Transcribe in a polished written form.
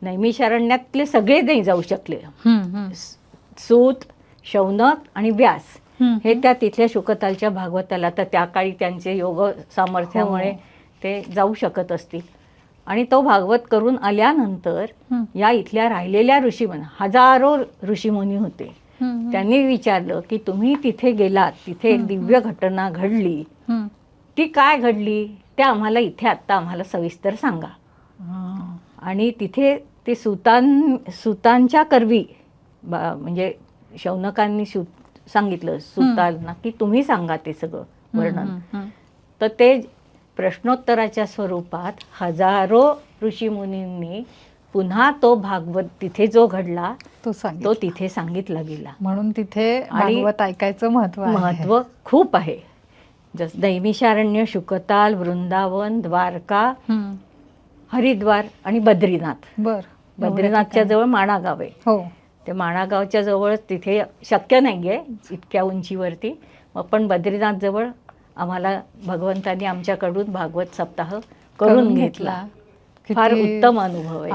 नैमिषारण्यातले सगळे नाही जाऊ शकले. सूत, शौनक आणि व्यास हे त्या तिथल्या शुकतालच्या भागवताला, तर त्या काळी त्यांचे योग सामर्थ्यामुळे ते जाऊ शकत असतील. आणि तो भागवत करून आल्यानंतर या इथल्या राहिलेल्या ऋषीमुनी, हजारो ऋषीमुनी होते, त्यांनी विचारलं की तुम्ही तिथे गेलात, तिथे एक दिव्य घटना घडली, ती काय घडली ते आम्हाला इथे आत्ता आम्हाला सविस्तर सांगा. आणि तिथे ते सुतांच्या करवी म्हणजे शौनकांनी सांगितलं सुतांना की तुम्ही सांगा ते सगळं वर्णन. तर ते प्रश्नोत्तराच्या स्वरूपात हजारो ऋषीमुनींनी पुन्हा तो भागवत तिथे जो घडला तो तिथे सांगितला गेला. म्हणून तिथे भागवत ऐकायचं महत्व खूप आहे. जसं नैमिषारण्य, शुकताल, वृंदावन, द्वारका, हरिद्वार आणि बद्रीनाथ. बद्रीनाथच्या जवळ माणागाव आहे. हो, ते माणागावच्या जवळच, तिथे शक्य नाही आहे इतक्या उंचीवरती. पण बद्रीनाथ जवळ आम्हाला भगवंतांनी आमच्याकडून भागवत सप्ताह करून घेतला. फार उत्तम अनुभव आहे.